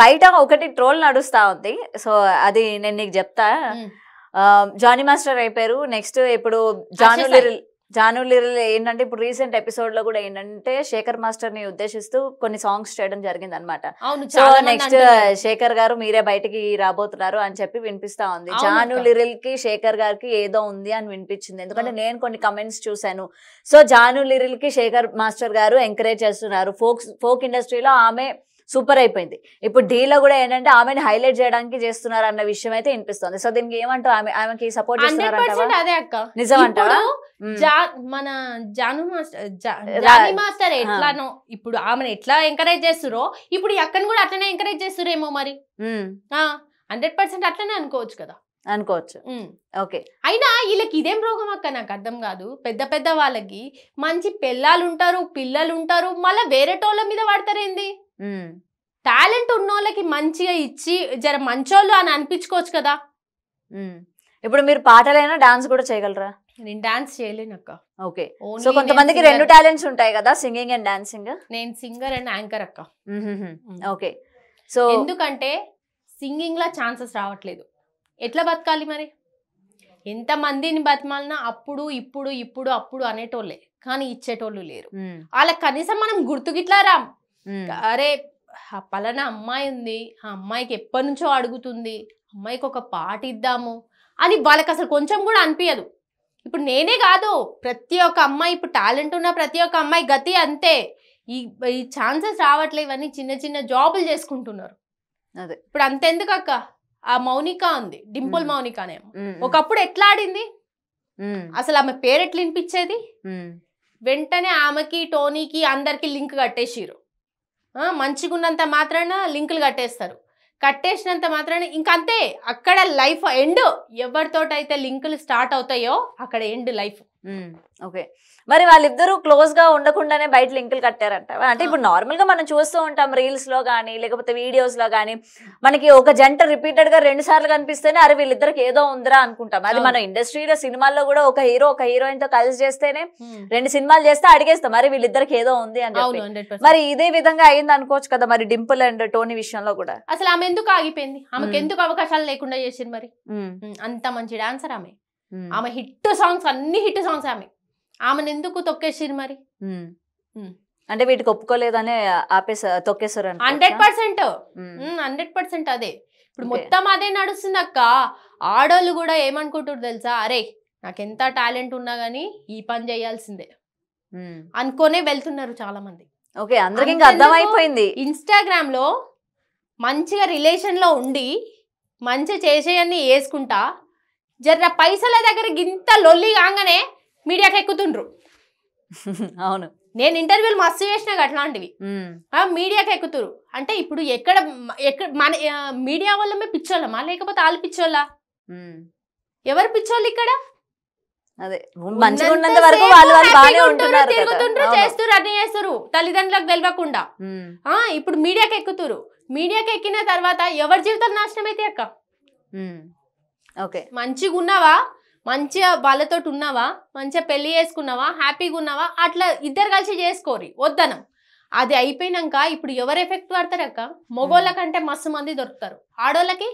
బయట ఒకటి ట్రోల్ నడుస్తా ఉంది. సో అది నేను నీకు చెప్తా. జానీ మాస్టర్ అయిపోయారు. నెక్స్ట్ ఇప్పుడు జాను లిరిల్ ఏంటంటే ఇప్పుడు రీసెంట్ ఎపిసోడ్ లో కూడా ఏంటంటే శేఖర్ మాస్టర్ ని ఉద్దేశిస్తూ కొన్ని సాంగ్స్ చేయడం జరిగింది అనమాట. సో నెక్స్ట్ శేఖర్ గారు మీరే బయటికి రాబోతున్నారు అని చెప్పి వినిపిస్తా ఉంది. జాను లిరిల్ కి శేఖర్ గారికి ఏదో ఉంది అని వినిపించింది. ఎందుకంటే నేను కొన్ని కమెంట్స్ చూసాను. సో జాను లిరిల్ కి శేఖర్ మాస్టర్ గారు ఎంకరేజ్ చేస్తున్నారు. ఫోక్ ఇండస్ట్రీలో ఆమె సూపర్ అయిపోయింది. ఇప్పుడు డీలో కూడా ఏంటంటే ఆమెను హైలైట్ చేయడానికి చేస్తున్నారు అన్న విషయం అయితే వినిపిస్తుంది. సో దీనికి ఏమంటారు? ఆమెకి సపోర్ట్ చేస్తున్నారు. అదే అక్క నిజం అంటావా? మన జానీ మాస్టర్ ఎట్లానో ఇప్పుడు ఆమెను ఎట్లా ఎంకరేజ్ చేస్తురో ఇప్పుడు అక్కను కూడా అట్లనే ఎంకరేజ్ చేస్తురేమో మరి. 100% అట్లనే అనుకోవచ్చు కదా. అనుకోవచ్చు. ఓకే. అయినా వీళ్ళకి ఇదేం రోగం అక్క నాకు అర్థం కాదు. పెద్ద పెద్ద వాళ్ళకి మంచి పిల్లలు ఉంటారు, పిల్లలు ఉంటారు, మళ్ళీ వేరే టోళ్ళ మీద పడతారేంది? టాలెంట్ ఉన్న వాళ్ళకి మంచిగా ఇచ్చి జర మంచోళ్ళు అని అనిపించుకోవచ్చు కదా. ఇప్పుడు మీరు పాటలైనా డాన్స్ కూడా చేయగలరా? నేను డాన్స్ చేయలేను అక్క. ఓకే. సో కొంతమందికి 2 టాలెంట్స్ ఉంటాయి కదా, సింగింగ్ అండ్ డాన్సింగ్. నేను సింగర్ అండ్ యాంకర్ అక్క. ఓకే. సో ఎందుకంటే సింగింగ్ లా ఛాన్సెస్ రావట్లేదు. ఎట్లా బతకాలి మరి? ఎంత మందిని బతమాలినా అప్పుడు ఇప్పుడు ఇప్పుడు అప్పుడు అనేటోళ్ళే, కానీ ఇచ్చేటోళ్ళు లేరు. వాళ్ళకి కనీసం మనం గుర్తుకిట్లా రాం. అరే పలానా అమ్మాయి ఉంది, ఆ అమ్మాయికి ఎప్పటి నుంచో అడుగుతుంది, అమ్మాయికి ఒక పాట ఇద్దాము అని వాళ్ళకి అసలు కొంచెం కూడా అనిపించదు. ఇప్పుడు నేనే కాదు, ప్రతి ఒక్క అమ్మాయి, ఇప్పుడు టాలెంట్ ఉన్న ప్రతి ఒక్క అమ్మాయి గతి అంతే. ఈ ఛాన్సెస్ రావట్లేదు. ఇవన్నీ చిన్న చిన్న జాబులు చేసుకుంటున్నారు. అదే ఇప్పుడు అంతెందుకు అక్క, ఆ మౌనిక ఉంది, డింపుల్ మౌనికనేమో ఒకప్పుడు ఎట్లా ఆడింది అసలు? ఆమె పేరు ఎట్లా వినిపించేది? వెంటనే ఆమెకి టోనీకి అందరికి లింక్ కట్టేసిరు. మంచిగా ఉన్నంత మాత్రాన లింకులు కట్టేస్తారు. కట్టేసినంత మాత్రాన ఇంకంతే, అక్కడ లైఫ్ ఎండ్. ఎవరితోటైతే లింకులు స్టార్ట్ అవుతాయో అక్కడ ఎండ్ లైఫ్. ఓకే. మరి వాళ్ళిద్దరూ క్లోజ్ గా ఉండకుండానే బయట లింకులు కట్టారంట. అంటే ఇప్పుడు నార్మల్ గా మనం చూస్తూ ఉంటాం రీల్స్ లో కానీ లేకపోతే వీడియోస్ లో కానీ, మనకి ఒక జంట రిపీటెడ్ గా 2 సార్లు కనిపిస్తేనే అరే వీళ్ళిద్దరికి ఏదో ఉందిరా అనుకుంటాం. అది మన ఇండస్ట్రీలో సినిమాల్లో కూడా ఒక హీరో ఒక హీరోయిన్ తో కలిసి చేస్తేనే 2 సినిమాలు చేస్తే అడిగేస్తాం మరి వీళ్ళిద్దరికి ఏదో ఉంది అని చెప్పి. మరి ఇదే విధంగా అయింది అనుకోవచ్చు కదా మరి డింపుల్ అండ్ టోనీ విషయంలో కూడా. అసలు ఆమె ఎందుకు ఆగిపోయింది? ఆమెకు ఎందుకు అవకాశాలు లేకుండా చేసింది మరి? అంత మంచి డాన్సర్ ఆమె. ఆమె హిట్ సాంగ్స్, అన్ని హిట్ సాంగ్స్. ఆమెను ఎందుకు తొక్కేసిరు మరి? అంటే వీటికి ఒప్పుకోలేదనే తొక్కేసారు. 100% అదే ఇప్పుడు మొత్తం అదే నడుస్తుంది అక్క. ఆడోళ్ళు కూడా ఏమనుకుంటారు తెలుసా? అరే నాకెంత టాలెంట్ ఉన్నా గానీ ఈ పని చేయాల్సిందే అనుకోనే వెళ్తున్నారు చాలా మంది. ఓకే, అందరికి ఇంకా అర్థమైపోయింది. ఇన్స్టాగ్రామ్ లో మంచిగా రిలేషన్ లో ఉండి మంచి చేసేయన్ని వేసుకుంటా జర పైసల దగ్గర గింత లొల్లి కాగానే మీడియాకి ఎక్కుతుండ్రు. అవును, నేను ఇంటర్వ్యూలు మస్తు చేసినా అట్లాంటివి. మీడియాకి ఎక్కుతురు అంటే ఇప్పుడు ఎక్కడ మన మీడియా వల్లమే పిచ్చోళ్ళమా లేకపోతే వాళ్ళు పిచ్చోళ్ళా? ఎవరు పిచ్చోళ్ళు ఇక్కడ? అదే మంచిగా ఉన్నంత వరకు వాళ్ళు బాగానే ఉంటున్నారు, తిరుగుతుండ్రు, చేస్తురు, అన్ని చేస్తురు తల్లిదండ్రులకు తెలియకుండా. ఇప్పుడు మీడియాకి ఎక్కుతురు. మీడియాకి ఎక్కిన తర్వాత ఎవరి జీవితాలు నాశనం అయితే అక్క. ఓకే, మంచిగా ఉన్నావా, మంచిగా వాళ్ళతో ఉన్నావా, మంచిగా పెళ్లి చేసుకున్నావా, హ్యాపీగా ఉన్నావా, అట్లా ఇద్దరు కలిసి చేసుకోరి వద్దనం. అది అయిపోయినాక ఇప్పుడు ఎవరు ఎఫెక్ట్ పడతారు అక్క? మొగోళ్ళ కంటే మస్తు మంది దొరుకుతారు. ఆడోళ్ళకి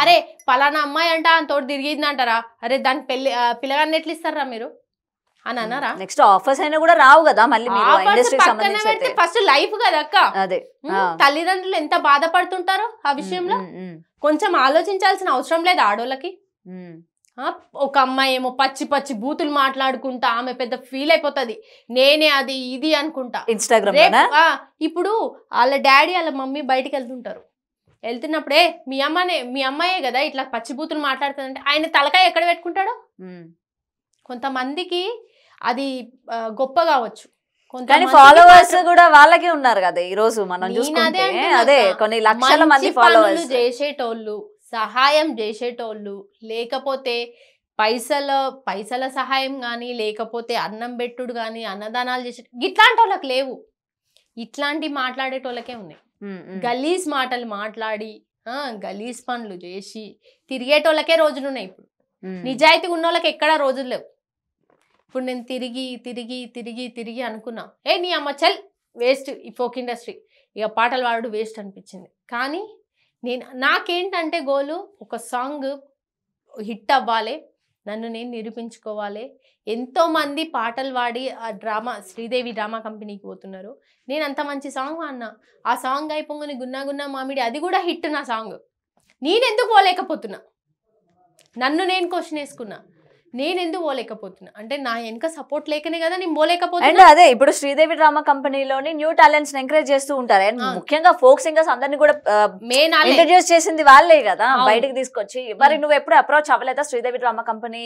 అరే పలానా అమ్మాయి అంట తోటి తిరిగింది అంటారా? అరే దానికి పిల్లగాన్ని ఎట్లా ఇస్తారా మీరు అని అన్నారా? నెక్స్ట్ ఆఫర్స్ అయినా కూడా రావు కదా మళ్ళీ. ఫస్ట్ లైఫ్ కదా అక్క. అదే తల్లిదండ్రులు ఎంత బాధపడుతుంటారో ఆ విషయంలో కొంచెం ఆలోచించాల్సిన అవసరం లేదు ఆడోళ్ళకి. ఒక అమ్మాయి ఏమో పచ్చి పచ్చి బూతులు మాట్లాడుకుంటా ఆమె పెద్ద ఫీల్ అయిపోతుంది, నేనే అది ఇది అనుకుంటా ఇన్స్టాగ్రామ్. ఇప్పుడు వాళ్ళ డాడీ వాళ్ళ మమ్మీ బయటికి వెళ్తుంటారు, వెళ్తున్నప్పుడే మీ అమ్మాయే కదా ఇట్లా పచ్చి బూతులు మాట్లాడుతుందంటే ఆయన తలకాయ ఎక్కడ పెట్టుకుంటాడో. కొంతమందికి అది గొప్ప కావచ్చు, కానీ ఫాలోవర్స్ కూడా వాళ్ళకే ఉన్నారు కదా ఈ రోజు మనం చూసుకుంటే. అదే కొన్ని లక్షల మంది ఫాలోవర్స్ చేసేటోళ్ళు, సహాయం చేసేటోళ్ళు, లేకపోతే పైసల సహాయం కానీ లేకపోతే అన్నం పెట్టుడు కానీ అన్నదానాలు చేసే ఇట్లాంటి వాళ్ళకి లేవు. ఇట్లాంటి మాట్లాడేటోళ్ళకే ఉన్నాయి. గలీజ్ మాటలు మాట్లాడి గలీజ్ పనులు చేసి తిరిగేటోళ్ళకే రోజులు ఉన్నాయి. ఇప్పుడు నిజాయితీ ఉన్న వాళ్ళకి ఎక్కడా రోజులు లేవు. ఇప్పుడు నేను తిరిగి తిరిగి తిరిగి తిరిగి అనుకున్నా నీ అమ్మ చల్ వేస్ట్ ఈ ఫోక్ ఇండస్ట్రీ, ఇక పాటలు పాడు వేస్ట్ అనిపించింది. కానీ నాకేంటంటే గోలు ఒక సాంగ్ హిట్ అవ్వాలి, నన్ను నేను నిరూపించుకోవాలి. ఎంతోమంది పాటలు పాడి ఆ డ్రామా శ్రీదేవి డ్రామా కంపెనీకి పోతున్నారు. నేను అంత మంచి సాంగ్ పాడినా, ఆ సాంగ్ అయిపోగానే గున్నా గున్నా మామిడి అది కూడా హిట్. నా సాంగ్ నేను ఎందుకు పోలేకపోతున్నా? నన్ను నేను క్వశ్చన్ వేసుకున్నా, నేను ఎందుకు పోలేకపోతున్నా అంటే నా వెనక సపోర్ట్ లేకనే కదా నేను పోలేకపోతున్నా. అండ్ అదే ఇప్పుడు శ్రీదేవి డ్రామా కంపెనీలోని న్యూ టాలెంట్స్ ఎంకరేజ్ చేస్తూ ఉంటారు. అండ్ ముఖ్యంగా ఫోక్ సింగర్స్ అందరినీ కూడా ఇంట్రడ్యూస్ చేసింది వాళ్ళే కదా బయటకి తీసుకొచ్చి. మరి నువ్వు ఎప్పుడు అప్రోచ్ అవ్వలేదా శ్రీదేవి డ్రామా కంపెనీ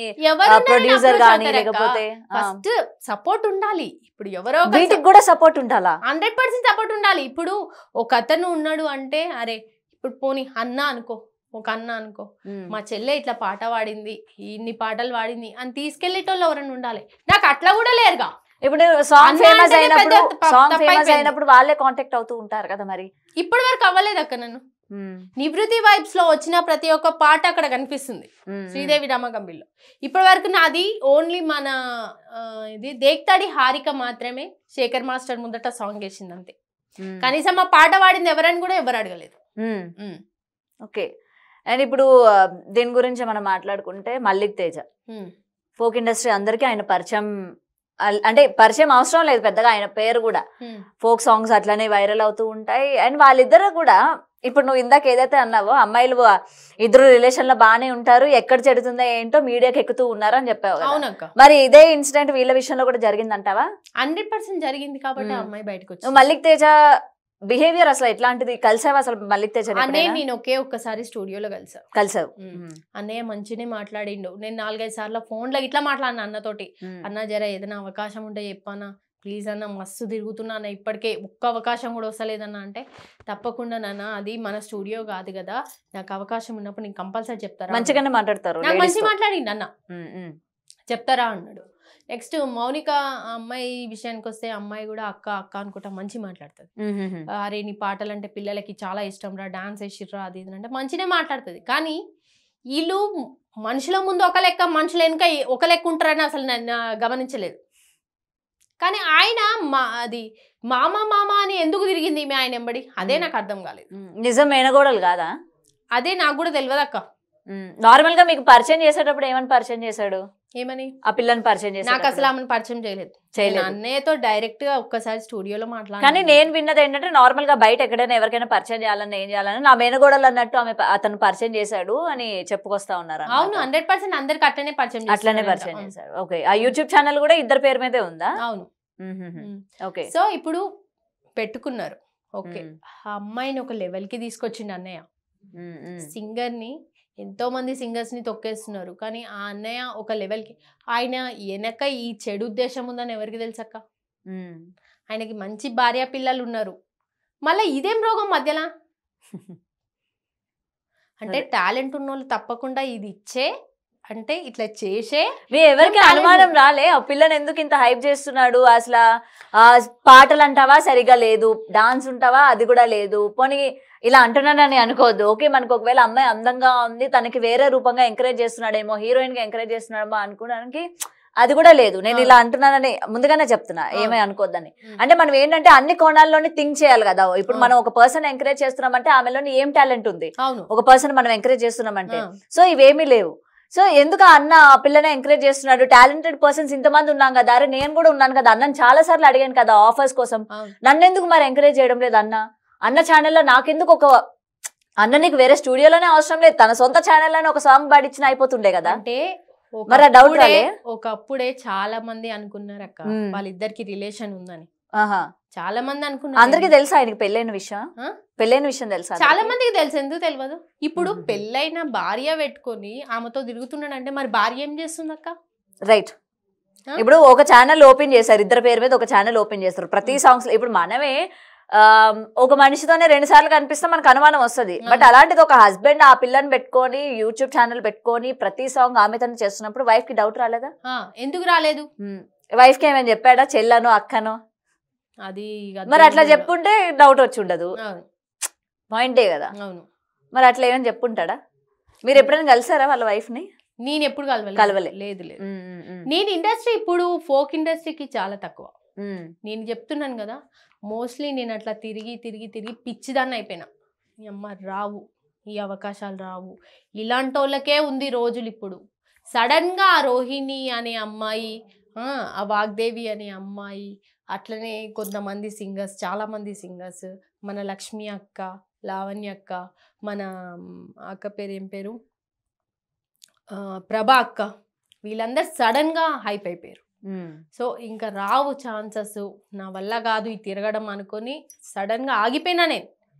ప్రొడ్యూసర్ గానీ? లేకపోతే ఫస్ట్ సపోర్ట్ ఉండాలి. ఇప్పుడు ఎవరో వీటికి కూడా సపోర్ట్ ఉండాలా? 100% సపోర్ట్ ఉండాలి. ఇప్పుడు ఒక అతను ఉన్నాడు అంటే అరే ఇప్పుడు పోనీ అన్న అనుకో, ఒక అన్న అనుకో, మా చెల్లె ఇట్లా పాట పాడింది, ఇన్ని పాటలు పాడింది అని తీసుకెళ్లేటోళ్ళు ఎవరైనా ఉండాలి. నాకు అట్లా కూడా లేరుగా. ఇప్పుడు సాంగ్ ఫేమస్ అయినప్పుడు వాళ్ళే కాంటాక్ట్ అవుతూ ఉంటారు కదా. మరి ఇప్పటి వరకు అవ్వలేదు అక్క. నన్ను నివృత్తి వైబ్స్ లో వచ్చిన ప్రతి ఒక్క పాట అక్కడ కనిపిస్తుంది శ్రీదేవి డ్రామా కంపెనీలో. ఇప్పటి వరకు నాది ఓన్లీ మన ఇది దేక్తాడి హారిక మాత్రమే శేఖర్ మాస్టర్ ముందట సాంగ్ వేసింది అంతే. కనీసం ఆ పాట పాడింది ఎవరని కూడా ఎవరు అడగలేదు. ఓకే. అండ్ ఇప్పుడు దీని గురించి మనం మాట్లాడుకుంటే మల్లిక్ తేజ ఫోక్ ఇండస్ట్రీ అందరికీ ఆయన పరిచయం, అంటే పరిచయం అవసరం లేదు పెద్దగా, ఆయన పేరు కూడా ఫోక్ సాంగ్స్ అట్లనే వైరల్ అవుతూ ఉంటాయి. అండ్ వాళ్ళిద్దరు కూడా ఇప్పుడు నువ్వు ఇందాక ఏదైతే అన్నావో అమ్మాయిలు ఇద్దరు రిలేషన్ లో బాగానే ఉంటారు, ఎక్కడ చెడుతుందో ఏంటో మీడియాకి ఎక్కుతూ ఉన్నారు అని చెప్పావు. మరి ఇదే ఇన్సిడెంట్ వీళ్ళ విషయంలో కూడా జరిగిందంటావా? 100% జరిగింది కాబట్టి అమ్మాయి బయటకు వచ్చింది. మల్లిక్ తేజ బిహేవియర్ అసలు ఎట్లాంటిది? కలిసావు అసలు మల్లిక్ తేజ? అన్నయ్య నేను ఒక్కసారి స్టూడియోలో కలిసావు. అన్నయ్య మంచినే మాట్లాడిండు. నేను 4-5 సార్లు ఫోన్లో ఇట్లా మాట్లాడినా అన్నతోటి. అన్న జర ఏదైనా అవకాశం ఉంటే చెప్పానా ప్లీజ్ అన్న, మస్తు తిరుగుతున్నా అన్న, ఇప్పటికే ఒక్క అవకాశం కూడా వస్తలేదన్న అంటే తప్పకుండా నాన్న అది మన స్టూడియో కాదు కదా, నాకు అవకాశం ఉన్నప్పుడు నేను కంపల్సరీ చెప్తారా. మంచిగానే మాట్లాడతారు. నాకు మంచి మాట్లాడిండు అన్న, చెప్తారా అన్నాడు. నెక్స్ట్ మౌనిక అమ్మాయి విషయానికి వస్తే అమ్మాయి కూడా అక్క అక్క అనుకుంటా మంచి మాట్లాడుతుంది. అరే నీ పాటలు అంటే పిల్లలకి చాలా ఇష్టం రా, డాన్స్ వేసిర్రా అది ఇది అంటే మంచినే మాట్లాడుతుంది. కానీ వీళ్ళు మనుషుల ముందు ఒక లెక్క, మనుషుల వెనుక ఒక లెక్క ఉంటారని అసలు నేను గమనించలేదు. కానీ ఆయన అది మామ మామ అని ఎందుకు తిరిగింది ఈమె ఆయన ఎంబడి, అదే నాకు అర్థం కాలేదు. నిజం మేనగోడలు కాదా? అదే నాకు కూడా తెలియదు అక్క. నార్మల్ గా మీకు పరిచయం చేసేటప్పుడు ఏమని పరిచయం చేశాడు? ఏమని? ఆ పిల్లని పరిచయం చేశాడు. నాకు అసలు ఆమెను పరిచయం చేయలేదు. అన్నయ్యతో డైరెక్ట్ గా ఒక్కసారి స్టూడియోలో మాట్లాడాను. కానీ నేను విన్నది ఏంటంటే నార్మల్ గా బయట ఎక్కడైనా ఎవరికైనా పరిచయం చేయాలని ఏం చేయాలని నా మేనగోడలు అన్నట్టు ఆమె అతను పరిచయం చేశాడు అని చెప్పుకొస్తా ఉన్నారు. అవును 100% అందరికి అట్లనే పరిచయం చేశాడు. ఓకే. ఆ యూట్యూబ్ ఛానల్ కూడా ఇద్దరు పేరు మీదే ఉందా? అవును. ఓకే. సో ఇప్పుడు పెట్టుకున్నారు. ఓకే. ఆ అమ్మాయిని ఒక లెవెల్ కి తీసుకొచ్చిండు అన్నయ్య. సింగర్ ని ఎంతో మంది సింగర్స్ ని తొక్కేస్తున్నారు, కానీ ఆ అన్నయ్య ఒక లెవెల్ కి. ఆయన వెనక ఈ చెడు ఉద్దేశం ఉందని ఎవరికి తెలుసక్క? ఆయనకి మంచి భార్య పిల్లలు ఉన్నారు, మళ్ళీ ఇదేం రోగం మధ్యలో? అంటే టాలెంట్ ఉన్న వాళ్ళు తప్పకుండా ఇది ఇచ్చే అంటే ఇట్లా చేసే ఎవరికి అనుమానం రాలే ఆ పిల్లని ఎందుకు ఇంత హైప్ చేస్తున్నాడు అసలు? పాటలు అంటావా సరిగా లేదు, డాన్స్ ఉంటావా అది కూడా లేదు. పోనీ ఇలా అంటున్నానని అనుకోవద్దు. ఓకే, మనకు ఒకవేళ అమ్మాయి అందంగా ఉంది, తనకి వేరే రూపంగా ఎంకరేజ్ చేస్తున్నాడేమో, హీరోయిన్ గా ఎంకరేజ్ చేస్తున్నాడేమో అనుకోవడానికి అది కూడా లేదు. నేను ఇలా అంటున్నానని ముందుగానే చెప్తున్నా, ఏమీ అనుకోద్దని. అంటే మనం ఏంటంటే అన్ని కోణాల్లోనే థింక్ చేయాలి కదా. ఇప్పుడు మనం ఒక పర్సన్ ఎంకరేజ్ చేస్తున్నామంటే ఆమెలోని ఏం టాలెంట్ ఉంది, ఒక పర్సన్ మనం ఎంకరేజ్ చేస్తున్నామంటే. సో ఇవేమీ లేవు. సో ఎందుకు అన్న ఆ పిల్లనే ఎంకరేజ్ చేస్తున్నాడు? టాలెంటెడ్ పర్సన్స్ ఇంతమంది ఉన్నాం కదా, అరే నేను కూడా ఉన్నాను కదా, అన్నని చాలా సార్లు అడిగాను కదా ఆఫర్స్ కోసం, నన్ను ఎందుకు మరి ఎంకరేజ్ చేయడం లేదు అన్న ఛానల్లో? నాకెందుకు ఒక అన్న నీకు వేరే స్టూడియోలోనే అవసరం లేదు, తన సొంత ఛానల్లోనే ఒక సాంగ్ పాడిచ్చిన అయిపోతుండే కదా. అంటే మరి ఆ డౌట్ ఒకప్పుడే చాలా మంది అనుకున్నారు అక్క వాళ్ళిద్దరికి రిలేషన్ ఉందని. చాలా మంది అనుకున్నారు. అందరికి తెలుసా ఆయనకి పెళ్ళైన విషయం తెలుసా? చాలా మందికి తెలుసు, ఎందుకు తెలియదు? ఇప్పుడు పెళ్ళైన భార్య పెట్టుకొని ఆమెతో తిరుగుతున్నాడంటే మరి భార్య ఏం చేస్తుంది అక్క? రైట్. ఇప్పుడు ఒక ఛానల్ ఓపెన్ చేశారు, ఇద్దరు పేరు మీద ఒక ఛానల్ ఓపెన్ చేస్తారు. ప్రతి సాంగ్స్ ఇప్పుడు మనమే ఒక మనిషితోనే 2 సార్లు కనిపిస్తే మనకు అనుమానం వస్తుంది. బట్ అలాంటిది ఒక హస్బెండ్ ఆ పిల్లని పెట్టుకొని యూట్యూబ్ ఛానల్ పెట్టుకొని ప్రతి సాంగ్ ఆమెతోనే చేస్తున్నప్పుడు వైఫ్ కి డౌట్ రాలేదా? ఎందుకు రాలేదు? వైఫ్ కి ఏమైనా చెప్పాడా, చెల్లనో అక్కనో? అది మరి అట్లా చెప్పుంటే డౌట్ వచ్చి ఉండదు, పాయింటే కదా. అవును. మరి అట్లా ఏమైనా చెప్పుంటాడా? మీరు ఎప్పుడైనా కలిసారా వాళ్ళ వైఫ్ ని? నేను ఎప్పుడు కలవలే. లేదు. నేను ఇండస్ట్రీ ఇప్పుడు ఫోక్ ఇండస్ట్రీకి చాలా తక్కువ. నేను చెప్తున్నాను కదా, మోస్ట్లీ నేను అట్లా తిరిగి తిరిగి తిరిగి పిచ్చిదాన్ని అయిపోయినా. ఈ అమ్మ రావు, ఈ అవకాశాలు రావు, ఇలాంటి వాళ్ళకే ఉంది రోజులు. ఇప్పుడు సడన్గా ఆ రోహిణి అనే అమ్మాయి, ఆ వాగ్దేవి అనే అమ్మాయి, అట్లనే కొంతమంది సింగర్స్, చాలామంది సింగర్స్, మన లక్ష్మి అక్క, లావణ్య అక్క, మన అక్క పేరు ఏం పేరు, ప్రభా అక్క, వీళ్ళందరూ సడన్గా హైప్ అయిపోయారు. సో ఇంకా రావు ఛాన్సెస్, నా వల్ల కాదు ఈ తిరగడం అనుకొని సడన్గా ఆగిపోయినా నేను.